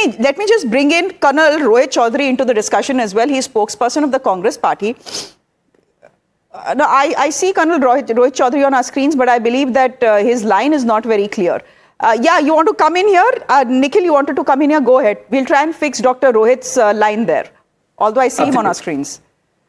me just bring in Colonel Rohit Chaudhry into the discussion as well. He's spokesperson of the Congress party. No, I see Colonel Rohit Chaudhry on our screens, but I believe that his line is not very clear. Yeah, you want to come in here? Nikhil, you wanted to come in here? Go ahead. We'll try and fix Dr. Rohit's line there, although I see him on our screens.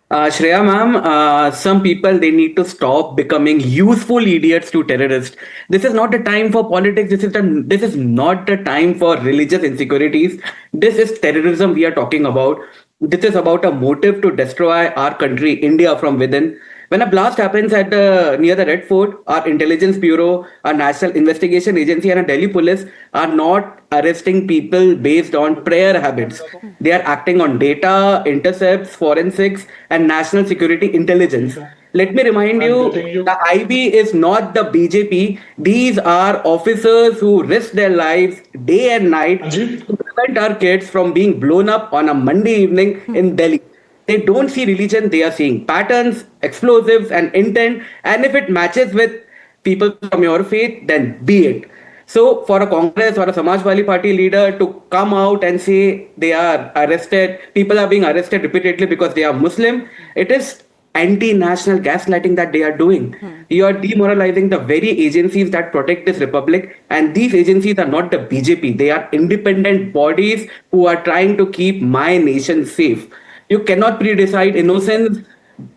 Shreya ma'am, some people, they need to stop becoming useful idiots to terrorists. This is not the time for politics. This is not the time for religious insecurities. This is terrorism we are talking about. This is about a motive to destroy our country, India, from within. When a blast happens near the Red Fort, our intelligence bureau, our National Investigation Agency and our Delhi police are not arresting people based on prayer habits. They are acting on data, intercepts, forensics and national security intelligence. Let me remind you, the IB is not the BJP. These are officers who risk their lives day and night to prevent our kids from being blown up on a Monday evening in Delhi. They don't see religion, they are seeing patterns, explosives and intent. And if it matches with people from your faith, then be it. So for a Congress or a Samajwadi party leader to come out and say they are arrested, people are being arrested repeatedly because they are Muslim, it is anti-national gaslighting that they are doing. You are demoralizing the very agencies that protect this republic, and these agencies are not the BJP. They are independent bodies who are trying to keep my nation safe. You cannot predecide innocence.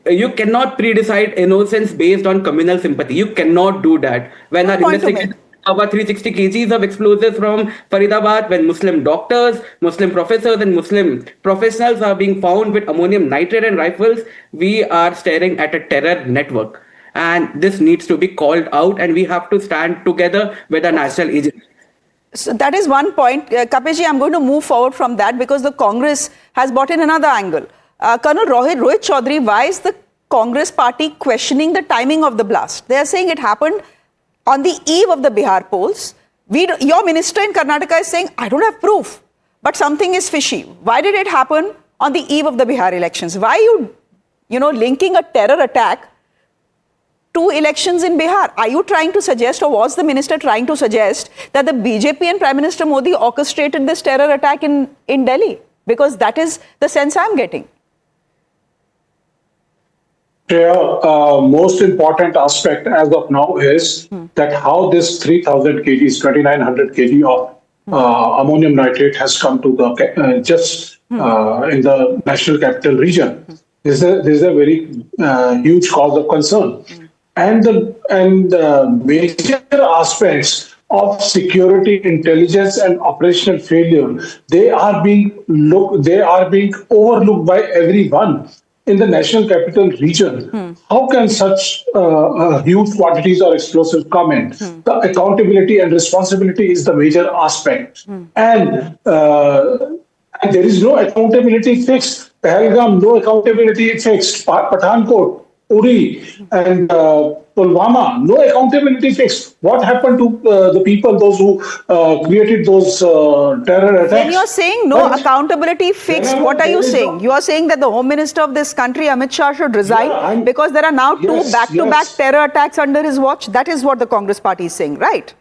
You cannot predecide innocence based on communal sympathy. You cannot do that. When our investigation about 360 kgs of explosives from Faridabad, when Muslim doctors, Muslim professors and Muslim professionals are being found with ammonium nitrate and rifles, we are staring at a terror network. And this needs to be called out, and we have to stand together with the national agency. So that is one point. Kapilji, I'm going to move forward from that because the Congress has brought in another angle. Colonel Rohit Chaudhry, why is the Congress party questioning the timing of the blast? They are saying it happened on the eve of the Bihar polls. Your minister in Karnataka is saying, I don't have proof, but something is fishy. Why did it happen on the eve of the Bihar elections? Why are you linking a terror attack to elections in Bihar? Are you trying to suggest, or was the minister trying to suggest, that the BJP and Prime Minister Modi orchestrated this terror attack in Delhi? Because that is the sense I'm getting. Most important aspect as of now is that how this 3,000 kgs, 2,900 kg of ammonium nitrate has come to the in the national capital region. This is a very huge cause of concern. And the major aspects of security, intelligence, and operational failure, they are being overlooked by everyone in the national capital region. How can such huge quantities of explosives come in? The accountability and responsibility is the major aspect, and there is no accountability fixed. Pahalgam, no accountability fixed. Pathankot, Uri and Pulwama, no accountability fixed. What happened to the people, those who created those terror attacks? When you're saying no accountability fixed, what are you saying? You are saying that the Home Minister of this country, Amit Shah, should resign because there are now two back-to-back terror attacks under his watch? That is what the Congress party is saying, right?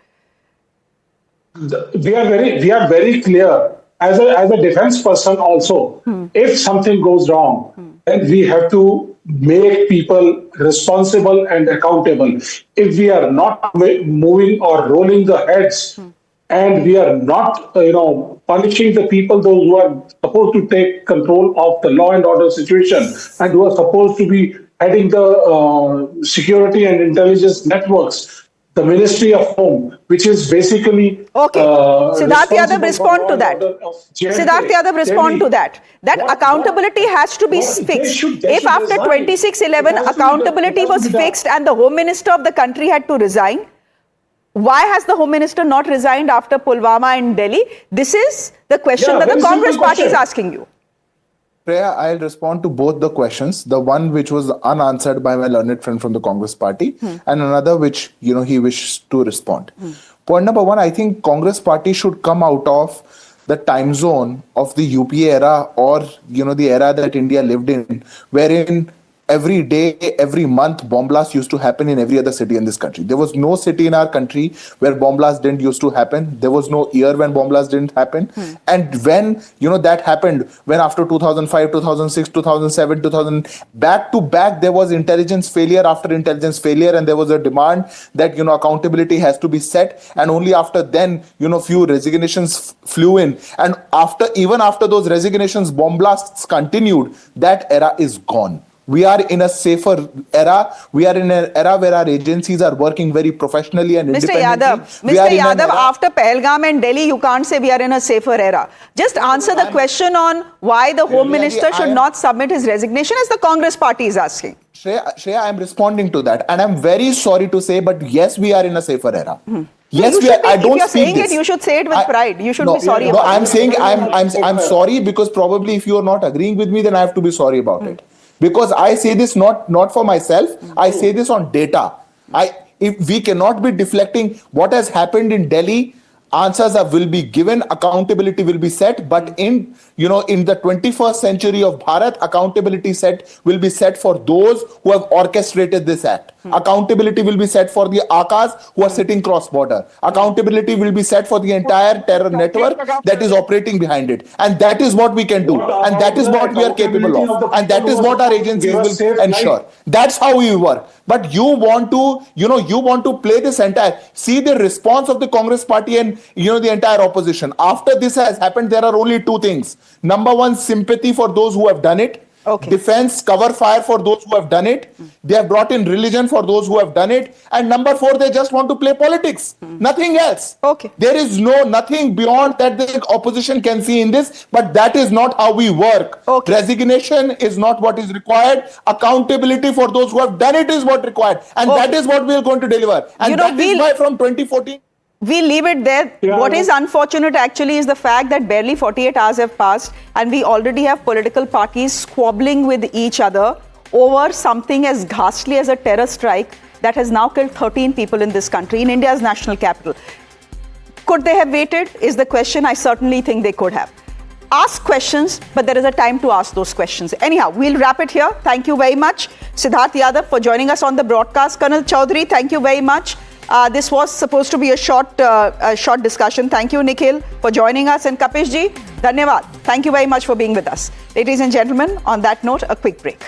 We are very clear. As a defense person also, if something goes wrong, then we have to make people responsible and accountable. If we are not moving or rolling the heads, and we are not, punishing the people, those who are supposed to take control of the law and order situation and who are supposed to be heading the security and intelligence networks, the Ministry of Home, which is basically... Okay. Siddharth Yadav, respond to that. Siddharth Yadav, respond to that. That accountability has to be fixed. If after 26/11 accountability was fixed and the Home Minister of the country had to resign, why has the Home Minister not resigned after Pulwama and Delhi? This is the question that the Congress party is asking you. Priya, I'll respond to both the questions. The one which was unanswered by my learned friend from the Congress party, and another which, he wishes to respond. Point number one, I think Congress party should come out of the time zone of the UPA era or, the era that India lived in, wherein every day, every month, bomb blasts used to happen in every other city in this country. There was no city in our country where bomb blasts didn't used to happen. There was no year when bomb blasts didn't happen. And when, that happened, when after 2005, 2006, 2007, 2000, back to back, there was intelligence failure after intelligence failure, and there was a demand that, accountability has to be set. And only after then, few resignations flew in. And even after those resignations, bomb blasts continued. That era is gone. We are in a safer era. We are in an era where our agencies are working very professionally and independently. Mr. Yadav, after Pahalgam and Delhi, you can't say we are in a safer era. Just answer the question on why the Home Minister should not submit his resignation, as the Congress party is asking. Shreya, I am responding to that. And I'm very sorry to say, but yes, we are in a safer era. Yes, we are. I don't if you're speak saying this. it, you should say it with pride. You should be sorry about it. I'm saying I'm sorry, because probably if you are not agreeing with me, then I have to be sorry about it. Because I say this not for myself, I say this on data. If we cannot be deflecting what has happened in Delhi, answers will be given, accountability will be set. But in the 21st century of Bharat, accountability will be set for those who have orchestrated this act. Accountability will be set for the Akas who are sitting cross-border. Accountability will be set for the entire terror network that is operating behind it. And that is what we can do. And that is what we are capable of. And that is what our agencies will ensure. That's how we work. But you want to play this entire, see the response of the Congress party and the entire opposition. After this has happened, there are only two things. Number one, sympathy for those who have done it. Okay. Defense, cover fire for those who have done it. They have brought in religion for those who have done it. And number four, they just want to play politics. Nothing else. Okay. There is nothing beyond that the opposition can see in this, but that is not how we work. Okay. Resignation is not what is required. Accountability for those who have done it is what required. And that is what we are going to deliver. And that is why from 2014... We'll leave it there. What is unfortunate actually is the fact that barely 48 hours have passed and we already have political parties squabbling with each other over something as ghastly as a terror strike that has now killed 13 people in this country, in India's national capital. Could they have waited is the question. I certainly think they could have. Ask questions, but there is a time to ask those questions. Anyhow, we'll wrap it here. Thank you very much, Siddharth Yadav, for joining us on the broadcast. Colonel Chaudhry, thank you very much. This was supposed to be a short discussion. Thank you, Nikhil, for joining us. And Kapish ji, dhanyavad. Thank you very much for being with us. Ladies and gentlemen, on that note, a quick break.